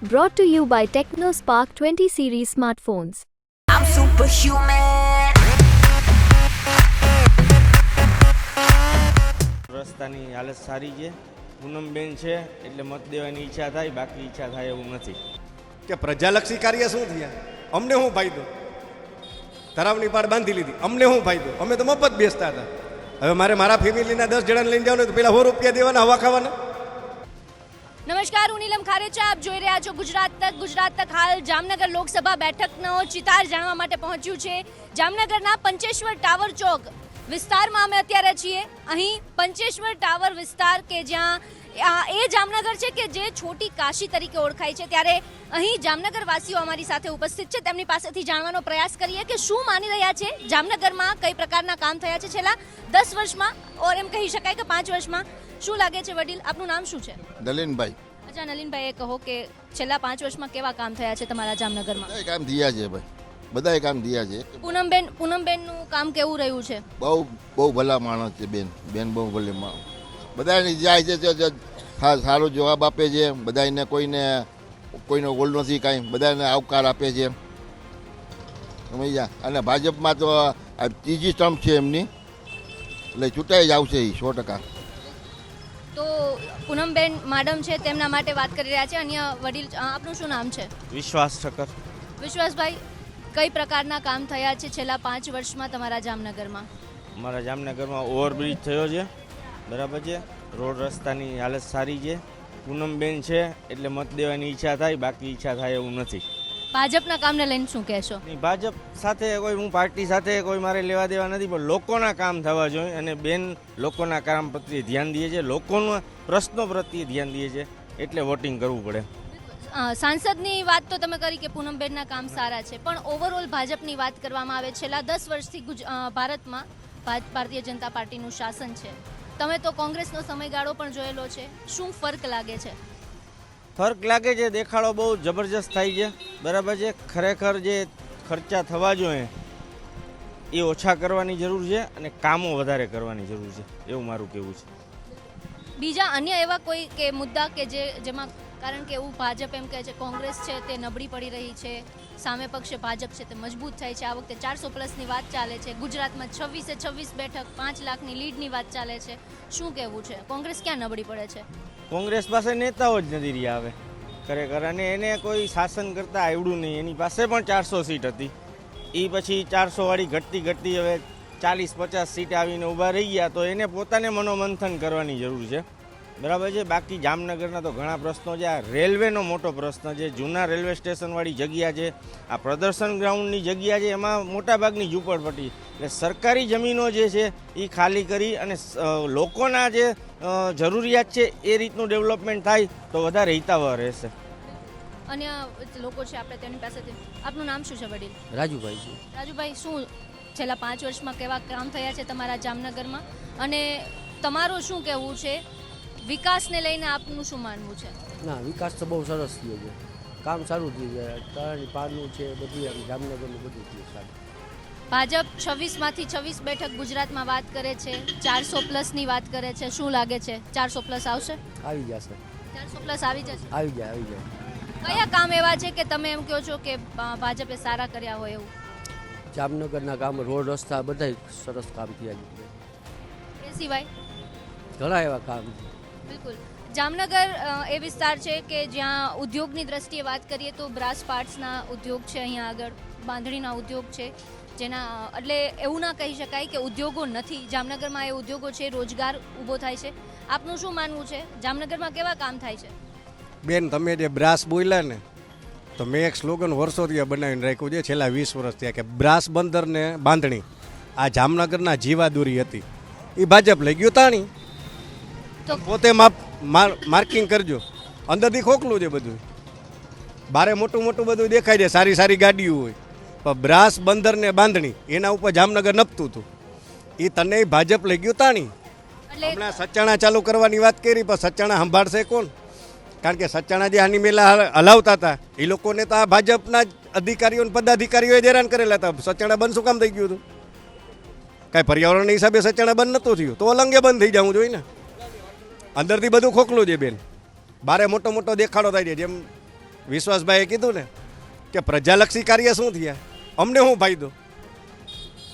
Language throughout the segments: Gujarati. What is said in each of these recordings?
Brought to you by TechnoSpark 20 series smartphones. I'm superhuman. રસ્તાની હાલત સારી છે. પૂનમબેન છે એટલે મત દેવાની ઈચ્છા થાય, બાકી ઈચ્છા થાય એવું નથી. કે પ્રજાલક્ષી કાર્ય શું થયા? અમને શું ફાયદો? તરાવની પાડ બાંધી લીધી, અમને શું ફાયદો? અમે તો મફત બેસતા હતા. હવે મારે મારા ફેમિલીના 10 જણાને લઈને જવાનું તો પેલા 100 રૂપિયા દેવાના, હવા ખાવાના. નમસ્કાર, હું નીલમ ખારેચા, આપ જોઈ રહ્યા છો ગુજરાત તક. હાલ જામનગર લોકસભા બેઠકનો ચિતાર જાણવા માટે પહોંચ્યું છે. જામનગરના પંચેશ્વર ટાવર ચોક વિસ્તારમાં અમે અત્યારે છીએ. અહીં પંચેશ્વર ટાવર વિસ્તાર કે જ્યાં એ જામનગર છે કે જે છોટી કાશી તરીકે ઓળખાય છે, ત્યારે અહીં જામનગર વાસીઓ અમારી સાથે ઉપસ્થિત છે. તેમની પાસેથી જાણવાનો પ્રયાસ કરીએ કે શું માની રહ્યા છે જામનગરમાં, કઈ પ્રકારના કામ થયા છે છેલ્લા 10 વર્ષમાં, ઓર એમ કહી શકાય કે 5 વર્ષમાં. શું લાગે છે વડીલ, આપનું નામ શું છે? નલિનભાઈ. અચ્છા, નલિનભાઈ, એ કહો કે છેલ્લા 5 વર્ષમાં કેવા કામ થયા છે તમારા જામનગરમાં? બધાય કામ થયા છે ભાઈ, બધાય કામ થયા છે. પૂનમબેનનું કામ કેવું રહ્યું છે? બહુ ભલા માણસ છે બેન બહુ ભલે માણસ. બધાને જાય છે સારો જવાબ આપે છે બધાને, કોઈનો ગોલ નથી કાંઈ, બધાને આવકાર આપે છે સમજ્યા. અને ભાજપમાં તો આ ત્રીજી સ્ટમ્પ છે એમની, એટલે ચૂંટાઈ જ આવશે એ 100%. તો પૂનમબેન મેડમ છે તેમના માટે વાત કરી રહ્યા છે. અન્ય વડીલ, આપનું શું નામ છે? વિશ્વાસ ઠક્કર. વિશ્વાસભાઈ, કઈ પ્રકારના કામ થયા છે છેલ્લા 5 વર્ષમાં તમારા જામનગરમાં? અમારા જામનગરમાં ઓવરબ્રિજ થયો છે, બરાબર છે. રોડ રસ્તાની હાલત સારી છે. પૂનમબેન છે એટલે મત દેવાની ઈચ્છા થાય, બાકી ઈચ્છા થાય એવું નથી. ભાજપના કામને લઈને શું કહેશો? ભાજપ સાથે હું પાર્ટી સાથે કોઈ મારે લેવા દેવા નથી, પણ લોકોના કામ થવા જોઈએ. અને બેન લોકોના કામ પ્રત્યે ધ્યાન દે છે, લોકોના પ્રશ્નો પ્રત્યે ધ્યાન દે છે, એટલે વોટિંગ કરવું પડે. સાંસદની વાત તો તમે કરી કે પૂનમબેનના કામ સારા છે, પણ ઓવરઓલ ભાજપની વાત કરવામાં આવે, છેલ્લા 10 વર્ષથી ભારતમાં ભારતીય જનતા પાર્ટીનું શાસન છે. તમે તો કોંગ્રેસનો સમયગાળો પણ જોયેલો છે. શું ફરક લાગે છે? ફરક લાગે છે, દેખાડો બહુ જબરજસ્ત થાય છે, બરાબર છે. ખરેખર જે ખર્ચા થવા જોઈએ એ ઓછા કરવાની જરૂર છે અને કામો વધારે કરવાની જરૂર છે, એવું મારું કહેવું છે. બીજા અન્ય એવા કોઈ કે મુદ્દા કે જેમાં, કારણ કે એવું ભાજપ એમ કહે છે કોંગ્રેસ છે તે નબળી પડી રહી છે, સામે પક્ષે ભાજપ છે તે મજબૂત થાય છે. આ વખતે 400+ વાત ચાલે છે. ગુજરાતમાં 26 બેઠક, 5 લાખની લીડની વાત ચાલે છે. શું કહેવું છે, કોંગ્રેસ ક્યાં નબળી પડે છે? કોંગ્રેસ પાસે નેતાઓ જ નથી રહ્યા હવે ખરેખર, અને એને કોઈ શાસન કરતા આવડ્યું નહીં. એની પાસે પણ 400 સીટ હતી, એ પછી 400 વાળી ઘટતી હવે 40-50 સીટ આવીને ઊભા રહી ગયા. તો એને પોતાને મનોમંથન કરવાની જરૂર છે, બરાબર છે. બાકી જામનગરના તો ઘણા પ્રશ્નો છે. આ રેલવેનો મોટો પ્રશ્ન છે, જૂના રેલવે સ્ટેશનવાળી જગ્યા છે, આ પ્રદર્શન ગ્રાઉન્ડની જગ્યા છે, એમાં મોટાભાગની ઝૂંપડપટ્ટી. એટલે સરકારી જમીનો જે છે એ ખાલી કરી અને લોકોના જે જરૂરિયાત છે એ રીતનું ડેવલપમેન્ટ થાય તો વધારે હિતાવહ રહેશે. અન્ય લોકો છે આપણે તેની પાસેથી. આપનું નામ શું છે વડીલ? રાજુભાઈ છે. રાજુભાઈ, શું છેલ્લા 5 વર્ષમાં કેવા કામ થયા છે તમારા જામનગરમાં, અને તમારું શું કહેવું છે વિકાસને લઈને? આપનું શું માનવું છે? ના, વિકાસ તો બહુ સરસ થયો છે, કામ સારું થયું છે, તળાવની પારનું છે, બધું એમ જામનગરનું બધું થયું સારું. ભાજપ 26માંથી 26 બેઠક ગુજરાતમાં વાત કરે છે, 400+ની વાત કરે છે. શું લાગે છે 400+ આવશે? આવી જશે. 400+ આવી જશે? આવી જાય. કયા કામ એવા છે કે તમે એમ કહો છો કે ભાજપે સારા કર્યા હોય એવું? જામનગરના કામ, રોડ રસ્તા બધા સરસ કામ થયા છે. એ સિવાય ઘણા એવા કામ છે. બિલકુલ. જામનગર એ વિસ્તાર છે કે જ્યાં ઉદ્યોગની દ્રષ્ટિએ વાત કરીએ તો બ્રાસ પાર્ટ્સના ઉદ્યોગ છે, અહીંયા આગળ બાંધણીના ઉદ્યોગ છે, જેના એટલે એવું ના કહી શકાય કે ઉદ્યોગો નથી. જામનગરમાં એ ઉદ્યોગો છે, રોજગાર ઊભો થાય છે. આપનું શું માનવું છે, જામનગરમાં કેવા કામ થાય છે? બેન, તમે જે બ્રાસ બોલ્યા ને, તો મેં એક સ્લોગન વર્ષોથી બનાવીને રાખ્યું છે છેલ્લા 20 વર્ષ થયા કે બ્રાસ બંદર ને બાંધણી આ જામનગરના જીવાદોરી હતી, એ ભાજપ લઈ ગયું તાણી. તો પોતે માર્કિંગ કરજો, અંદરથી ખોખલું છે બધું, બારે મોટું બધું દેખાય છે, સારી ગાડીઓ હોય, પણ બ્રાસ બંદર ને બાંધણી એના ઉપર જામનગર નપતું હતું, એ તને ભાજપ લઈ ગયું તાણી. હમણાં સચાણા ચાલુ કરવાની વાત કરી, પણ સચાણા સંભાળશે કોણ? કારણ કે સચાણા જે આની મેલા હલાવતા હતા એ લોકોને તો આ ભાજપના અધિકારીઓ અને પદાધિકારીઓએ હેરાન કરેલા હતા. સચાણા બંધ શું કામ થઈ ગયું હતું? કાંઈ પર્યાવરણના હિસાબે સચાણા બંધ નહોતું થયું, તો અલંગે બંધ થઈ જવું જોઈએ ને. અંદરથી બધું ખોખલું છે બેન, બારે મોટો દેખાડો થાય છે, જેમ વિશ્વાસભાઈએ કીધું ને કે પ્રજાલક્ષી કાર્ય શું થયા, અમને શું ફાયદો,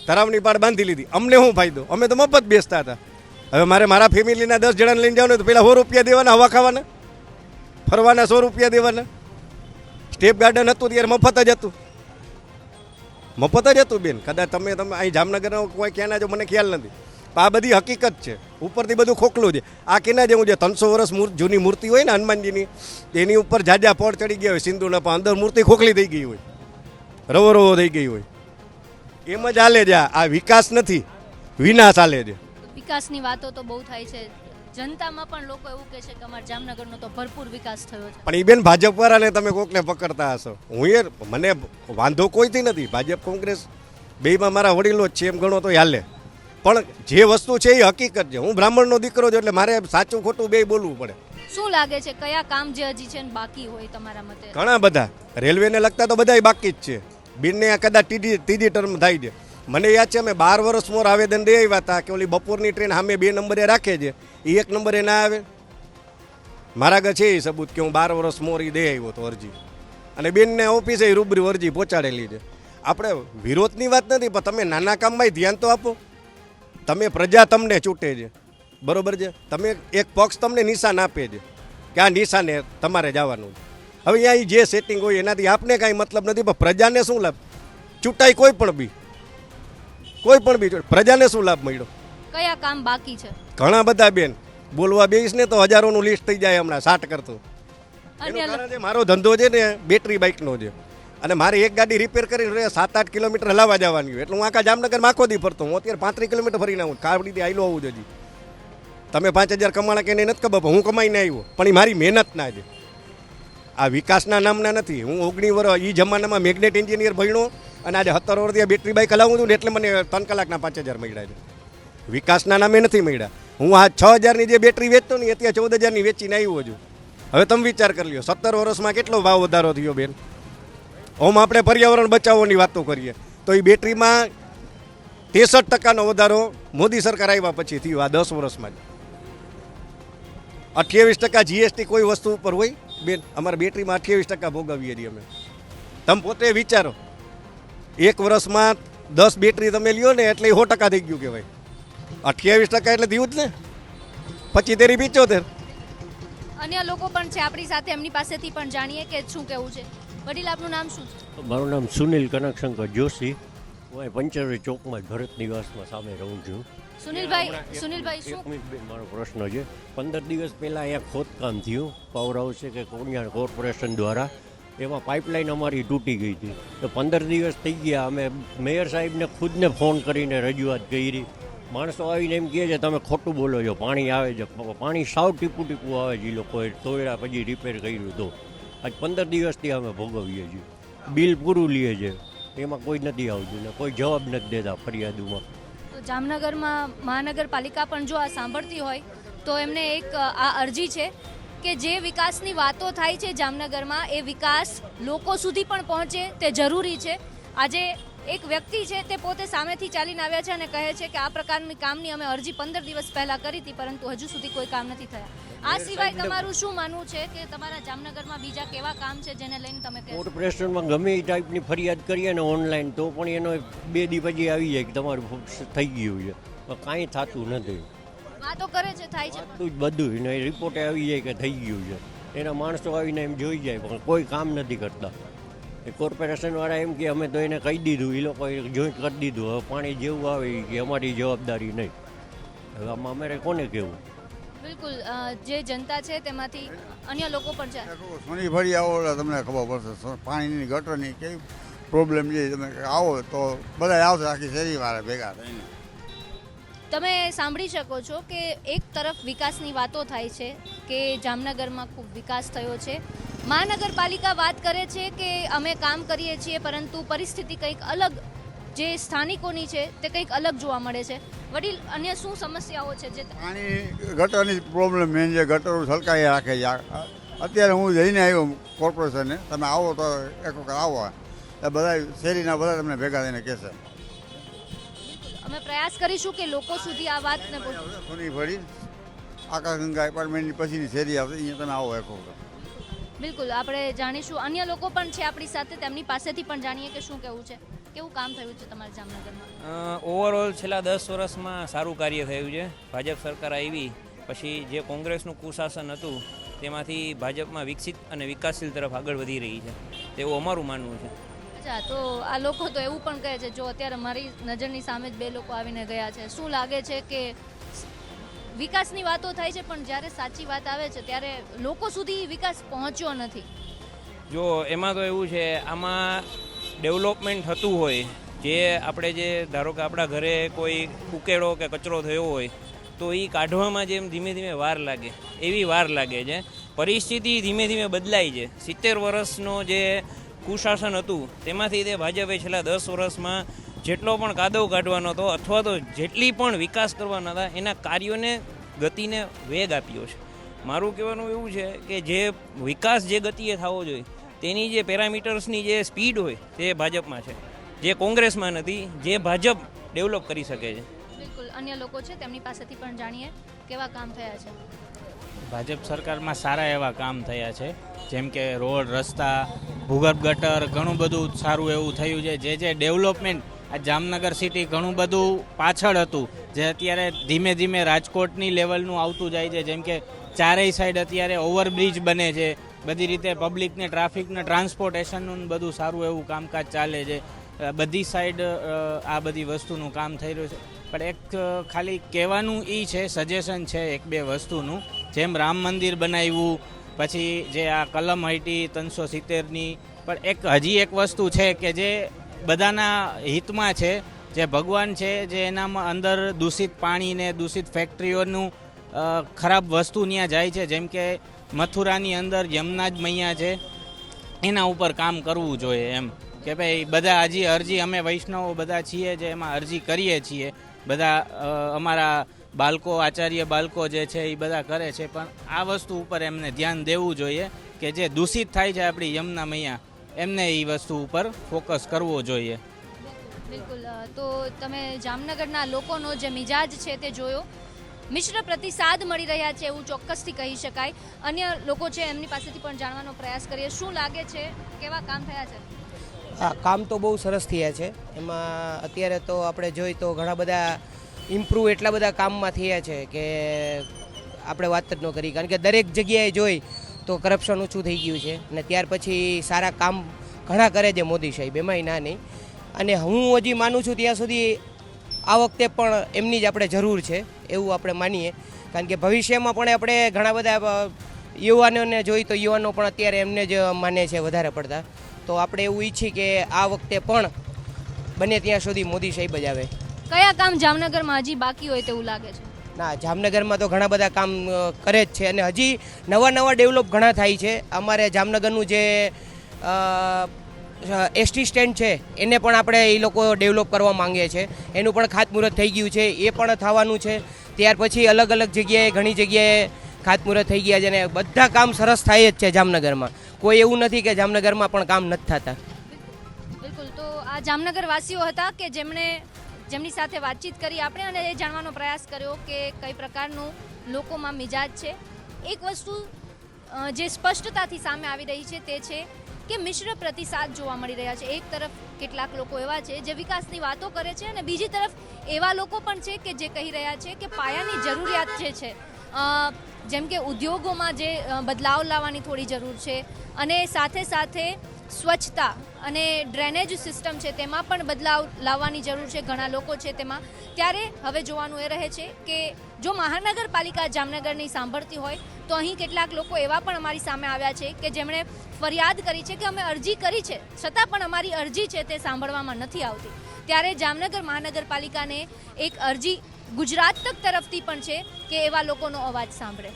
તરાવની પાડ બાંધી લીધી, અમને શું ફાયદો, અમે તો મફત બેસતા હતા. હવે મારે મારા ફેમિલીના 10 જણાને લઈને જવાનું તો પેલા 100 રૂપિયા દેવાના, હવા ખાવાના, ફરવાના 100 રૂપિયા દેવાના. સ્ટેપ ગાર્ડન હતું ત્યારે મફત જ હતું, મફત જ હતું બેન. કદાચ તમે અહીં જામનગરના કોઈ ક્યાંના જો મને ખ્યાલ નથી, પણ આ બધી હકીકત છે. ઉપરથી બધું ખોખલું છે. આ કેના જેવું છે, 300 વર્ષ જૂની મૂર્તિ હોય ને હનુમાનજીની, એની ઉપર જાજા પડ ચડી ગયા હોય સિંધુના, પણ અંદર મૂર્તિ ખોખલી થઈ ગઈ હોય, રવો રવો થઈ ગઈ હોય. એમ જ હાલે છે. આ વિકાસ નથી, વિનાશ હાલે છે. વિકાસની વાતો તો બહુ થાય છે, જનતામાં પણ લોકો એવું કહે છે કે અમારા જામનગરનો તો ભરપૂર વિકાસ થયો છે. પણ એ બેન ભાજપવાળાને તમે કોકને પકડતા હશો. હું મને વાંધો કોઈથી નથી, ભાજપ કોંગ્રેસ બેયમાં મારા વડીલો જ છે એમ ગણો તો હાલે. પણ જે વસ્તુ છે એ હકીકત છે. હું બ્રાહ્મણનો દીકરો છું એટલે મારે સાચું ખોટું બેય બોલવું પડે. શું લાગે છે કયા કામ જે હજી છે ને બાકી હોય તમારા મતે? ઘણા બધા રેલવેને લગતા તો બધાય બાકી જ છે. બિનને કદાચ ત્રીજી ટર્મ થાય છે. મને યાદ છે અમે 12 વર્ષ મોર આવેદન દઈ આવ્યા હતા કે ઓલી બપોરની ટ્રેન સામે 2 નંબરે રાખે છે, એ 1 નંબરે ના આવે. મારા આગળ છે એ સબૂત કે હું 12 વર્ષ મોર એ દઈ આવ્યો હતો અરજી, અને બેનને ઓફિસે રૂબરૂ અરજી પહોંચાડેલી છે. આપણે વિરોધની વાત નથી, પણ તમે નાના કામમાં ધ્યાન તો આપો. તમે પ્રજા તમને ચૂંટે છે, બરોબર છે, તમે એક પક્ષ તમને નિશાન આપે છે કે આ નિશાને તમારે જવાનું છે. હવે અહીંયા જે સેટિંગ હોય એનાથી આપને કાંઈ મતલબ નથી, પણ પ્રજાને શું લાભ? ચૂંટાય કોઈ પણ બી પ્રજાને શું લાભ મળ્યો? કયા કામ બાકી છે? ઘણા બધા બેન, બોલવા બેસીશ ને તો હજારોનું લિસ્ટ થઈ જાય હમણાં 60 કરતું. એનું કારણ છે મારો ધંધો છે ને બેટરી બાઇકનો છે, અને મારે એક ગાડી રિપેર કરીને 7-8 કિલોમીટર હલાવવા જવાની હોય, એટલે હું આખા જામનગરમાં આખો દી ફરતો. હું અત્યારે 35 કિલોમીટર ફરીને આવું, કાવડીથી આયલો આવું જ. હજી તમે 5000 કમાણા કે નહીં નથી ખબર, હું કમાઈને આવ્યો, પણ એ મારી મહેનત ના છે. આ વિકાસના નામના નથી. હું 19 વર્ષ એ જમાનામાં મેગ્નેટ એન્જિનિયર ભણ્યો, અને આજે 17 વર્ષથી બેટરી બાઇક હલાવું છું ને એટલે મને 3 કલાકના 5000 મળ્યા છે. વિકાસના નામે નથી મળ્યા. હું આ 6000ની જે બેટરી વેચતો ને અત્યારે 14000ની વેચીને આવ્યો છું. હવે તમે વિચાર કરી લ્યો 17 વર્ષમાં કેટલો ભાવ વધારો થયો બેન. ઓમ આપણે પર્યાવરણ બચાવવાની વાતો કરીએ તો એ બેટરીમાં 63% વધારો મોદી સરકાર આવ્યા પછી થયો આ 10 વર્ષમાં જ. 28% જીએસટી કોઈ વસ્તુ ઉપર હોય બેન, અમારા બેટરીમાં 28% ભોગવીએ છીએ અમે. તમે પોતે વિચારો, 1 વર્ષમાં 10 બેટરી તમે લ્યો ને એટલે 100% થઈ ગયું કહેવાય. 28% એટલે થયું જ ને, 25 તેરી 75. અન્ય લોકો પણ છે આપણી સાથે, એમની પાસેથી પણ જાણીએ કે શું કહેવું છે. વડીલ, આપનું નામ શું છે? મારું નામ સુનિલ કનકશંકર જોશી. હું અહીં પંચરવી ચોકમાં ભરત નિવાસમાં સામે રહું છું. સુનિલભાઈ શું? એક મિનિટ બેન, મારો પ્રશ્ન છે. 15 દિવસ પહેલાં અહીંયા ખોદકામ થયું પાવર હાઉસ છે કે કોણિયાર કોર્પોરેશન દ્વારા, એમાં પાઇપલાઇન અમારી તૂટી ગઈ હતી. તો 15 દિવસ થઈ ગયા. અમે મેયર સાહેબને ખુદને ફોન કરીને રજૂઆત કરી. માણસો આવીને એમ કહે છે તમે ખોટું બોલો છો, પાણી આવે છે, પાણી સાવ ટીપું આવે છે. એ લોકોએ તોડ્યા પછી રિપેર કર્યું તો આજ 15 દિવસથી અમે ભોગવીએ છીએ. બિલ પૂરું લે છે, એમાં કોઈ નથી આવતું ને કોઈ જવાબ નથી દેતા ફરિયાદોમાં. તો જામનગરમાં મહાનગરપાલિકા પણ જો આ સાંભળતી હોય તો એમને એક આ અરજી છે કે જે વિકાસની વાતો થાય છે જામનગરમાં, એ વિકાસ લોકો સુધી પણ પહોંચે તે જરૂરી છે. આજે એક વ્યક્તિ છે તે પોતે સામેથી ચાલીને આવ્યા છે અને કહે છે કે આ પ્રકારની કામની અમે અરજી 15 દિવસ પહેલા કરી હતી, પરંતુ હજુ સુધી કોઈ કામ નથી થયા. આ સિવાય તમારું શું માનવું છે કે તમારા જામનગરમાં બીજા કેવા કામ છે જેને લઈને તમે કહેશો? કોર્પોરેશનમાં ગમે એ ટાઈપની ફરિયાદ કરીએ ને ઓનલાઈન તો પણ એનો 2 દી પછી આવી જાય કે તમારું થઈ ગયું છે, પણ કાંઈ થતું નથી. વાતો કરે છે, થાય છે બધું ને રિપોર્ટે આવી જાય કે થઈ ગયું છે. એના માણસો આવીને એમ જોઈ જાય પણ કોઈ કામ નથી કરતા. એ કોર્પોરેશનવાળા એમ કે અમે તો એને કહી દીધું, એ લોકોએ જોઈન્ટ કરી દીધું, હવે પાણી જેવું આવે કે અમારી જવાબદારી નહીં. હવે આમાં અમારે કોને કહેવું? બિલકુલ, જે જનતા છે તેમાંથી અન્ય લોકો પણ છે. સોની ફરી આવો એટલે તમને ખબર પડશે પાણીની ગટરની કેવી પ્રોબ્લેમ છે. તમે આવો તો બધા આવશે આખી શેરીવાળા ભેગા થઈને. તમે સાંભળી શકો છો કે એક તરફ વિકાસની વાતો થાય છે કે જામનગરમાં ખૂબ વિકાસ થયો છે. મહાનગરપાલિકા વાત કરે છે કે અમે કામ કરીએ છીએ, પરંતુ પરિસ્થિતિ કંઈક અલગ જે સ્થાનિકોની છે તે કંઈક અલગ જોવા મળે છે. વડીલ, અન્ય શું સમસ્યાઓ છે જે પાણી ગટરની પ્રોબ્લેમ મેન છે. ગટરો છલકાઈ રાખે છે. અત્યારે હું જઈને આવ્યો કોર્પોરેશને, તમે આવો તો એક વખત આવો, એ બધા શેરીના બધા તમને ભેગા થઈને કહેશે. અમે પ્રયાસ કરીશું કે લોકો સુધી આ વાતને પહોંચે. સોની ફરી આકાશગંગા એપાર્ટમેન્ટની પછીની શેરી આવશે, અહીંયા તમે આવો એક વખત. બિલકુલ, આપણે જાણીશું અન્ય લોકો પણ છે આપણી સાથે, તેમની પાસેથી પણ જાણીએ કે શું કહેવું છે. કેવું કામ થયું છે તમારા જામનગરમાં? ઓવરઓલ છેલ્લા 10 વર્ષમાં સારું કાર્ય થયું છે. ભાજપ સરકાર આવી પછી જે કોંગ્રેસનું કુશાસન હતું તેમાંથી ભાજપમાં વિકસિત અને વિકાસશીલ તરફ આગળ વધી રહી છે તેવું અમારું માનવું છે. અચ્છા, તો આ લોકો તો એવું પણ કહે છે, જો અત્યારે મારી નજરની સામે જ 2 લોકો આવીને ગયા છે, શું લાગે છે કે વિકાસની વાતો થાય છે પણ જ્યારે સાચી વાત આવે છે ત્યારે લોકો સુધી વિકાસ પહોંચ્યો નથી? જો એમાં તો એવું છે, આમાં ડેવલપમેન્ટ થતું હોય, જે આપણે જે ધારો કે આપણા ઘરે કોઈ ઉકેળો કે કચરો થયો હોય તો એ કાઢવામાં જેમ ધીમે ધીમે વાર લાગે એવી વાર લાગે છે. પરિસ્થિતિ ધીમે ધીમે બદલાય છે. 70 વર્ષનો જે કુશાસન હતું તેમાંથી તે ભાજપે છેલ્લા 10 વર્ષમાં જેટલો પણ કાદવ કાઢવાનો હતો અથવા તો જેટલી પણ વિકાસ કરવાના હતા એના કાર્યોને ગતિને વેગ આપ્યો છે. મારું કહેવાનું એવું છે કે જે વિકાસ જે ગતિએ થવો જોઈએ તેની જે પેરામીટર્સની જે સ્પીડ હોય તે ભાજપમાં છે, જે કોંગ્રેસમાં નથી, જે ભાજપ ડેવલપ કરી શકે છે. બિલકુલ, અન્ય લોકો છે તેમની પાસેથી પણ જાણીએ કેવા કામ થયા છે. ભાજપ સરકારમાં સારા એવા કામ થયા છે, જેમ કે રોડ, રસ્તા, ભૂગર્ભ ગટર, ઘણું બધું સારું એવું થયું છે. જે ડેવલપમેન્ટ આ જામનગર સિટી ઘણું બધું પાછળ હતું, જે અત્યારે ધીમે ધીમે રાજકોટની લેવલનું આવતું જાય છે. જેમ કે ચારેય સાઈડ અત્યારે ઓવરબ્રિજ બને છે, બધી રીતે પબ્લિકને, ટ્રાફિકને, ટ્રાન્સપોર્ટેશનનું બધું સારું એવું કામકાજ ચાલે છે. બધી સાઈડ આ બધી વસ્તુનું કામ થઈ રહ્યું છે. પણ એક ખાલી કહેવાનું એ છે, સજેશન છે 1-2 વસ્તુનું, જેમ રામ મંદિર બનાવ્યું, પછી જે આ કલમ હટી 370ની, પણ હજી એક વસ્તુ છે કે જે બધાના હિતમાં છે, જે ભગવાન છે, જે એનામાં અંદર દૂષિત પાણીને દૂષિત ફેક્ટરીઓનું ખરાબ વસ્તુ ત્યાં જાય છે. જેમ કે મથુરાની અંદર યમુના જ મૈયા છે, એના ઉપર કામ કરવું જોઈએ. એમ કે ભાઈ બધા હજી અરજી અમે વૈષ્ણવો બધા છીએ જે એમાં અરજી કરીએ છીએ, બધા અમારા બાળકો, આચાર્ય બાળકો જે છે એ બધા કરે છે, પણ આ વસ્તુ ઉપર એમને ધ્યાન દેવું જોઈએ કે જે દૂષિત થાય છે આપણી યમુના મૈયા, એમને એ વસ્તુ ઉપર ફોકસ કરવો જોઈએ. બિલકુલ, તો તમે જામનગરના લોકોનો જે મિજાજ છે તે જોયો, મિશ્ર પ્રતિસાદ મળી રહ્યા છે એવું ચોક્કસથી કહી શકાય. અન્ય લોકો છે એમની પાસેથી પણ જાણવાનો પ્રયાસ કરીએ. શું લાગે છે, કેવા કામ થયા છે? હા, કામ તો બહુ સરસ થયા છે. એમાં અત્યારે તો આપણે જોઈએ તો ઘણા બધા ઇમ્પ્રૂવ એટલા બધા કામમાં થયા છે કે આપણે વાત જ ન કરી, કારણ કે દરેક જગ્યાએ જોઈ તો કરપ્શન ઓછું થઈ ગયું છે અને ત્યાર પછી સારા કામ ઘણા કરે છે મોદી સાહેબ, એમાંય ના નહીં. અને હું હજી માનું છું ત્યાં સુધી આ વખતે પણ એમની જ આપણે જરૂર છે એવું આપણે માનીએ, કારણ કે ભવિષ્યમાં પણ આપણે ઘણા બધા યુવાનોને જોઈ તો યુવાનો પણ અત્યારે એમને જ માને છે વધારે પડતા. તો આપણે એવું ઈચ્છીએ કે આ વખતે પણ બને ત્યાં સુધી મોદી સાહેબ જ આવે. કયા કામ જામનગરમાં હજી બાકી હોય તેવું લાગે છે? ના, જામનગરમાં તો ઘણા બધા કામ કરે જ છે અને હજી નવા ડેવલપ ઘણા થાય છે. અમારે જામનગરનું જે એસટી સ્ટેન્ડ છે એને પણ આપણે એ લોકો ડેવલપ કરવા માંગીએ છીએ. એનું પણ ખાતમુહૂર્ત થઈ ગયું છે, એ પણ થવાનું છે. ત્યાર પછી અલગ અલગ જગ્યાએ ઘણી જગ્યાએ ખાતમુહૂર્ત થઈ ગયા છે અને બધા કામ સરસ થાય જ છે જામનગરમાં. કોઈ એવું નથી કે જામનગરમાં પણ કામ નથી થતા. બિલકુલ, તો આ જામનગર વાસીઓ હતા કે જેમની સાથે વાતચીત કરી આપણે અને એ જાણવાનો પ્રયાસ કર્યો કે કઈ પ્રકારનું લોકોમાં મિજાજ છે. એક વસ્તુ જે સ્પષ્ટતાથી સામે આવી રહી છે તે છે કે મિશ્ર પ્રતિસાદ જોવા મળી રહ્યા છે. એક તરફ કેટલાક લોકો એવા છે જે વિકાસની વાતો કરે છે અને બીજી તરફ એવા લોકો પણ છે કે જે કહી રહ્યા છે કે પાયાની જરૂરિયાત જે છે, જેમ કે ઉદ્યોગોમાં જે બદલાવ લાવવાની થોડી જરૂર છે અને સાથે સાથે સ્વચ્છતા અને ડ્રેનેજ સિસ્ટમ છે તેમાં પણ બદલાવ લાવવાની જરૂર છે ઘણા લોકો છે તેમાં. ત્યારે હવે જોવાનું એ રહે છે કે જો મહાનગરપાલિકા જામનગરની સાંભળતી હોય તો અહીં કેટલાક લોકો એવા પણ અમારી સામે આવ્યા છે કે જેમણે ફરિયાદ કરી છે કે અમે અરજી કરી છે છતાં પણ અમારી અરજી છે તે સાંભળવામાં નથી આવતી. ત્યારે જામનગર મહાનગરપાલિકાને એક અરજી ગુજરાત તક તરફથી પણ છે કે એવા લોકોનો અવાજ સાંભળે.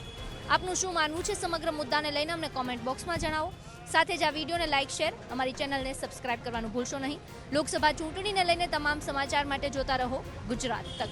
આપનું શું માનવું છે સમગ્ર મુદ્દાને લઈને અમને કોમેન્ટ બોક્સમાં જણાવો. સાથે જ આ વિડીયોને લાઇક, શેર, અમારી ચેનલને સબસ્ક્રાઇબ કરવાનું ભૂલશો નહીં. લોકસભા ચૂંટણીને લઈને તમામ સમાચાર માટે જોતા રહો ગુજરાત તક.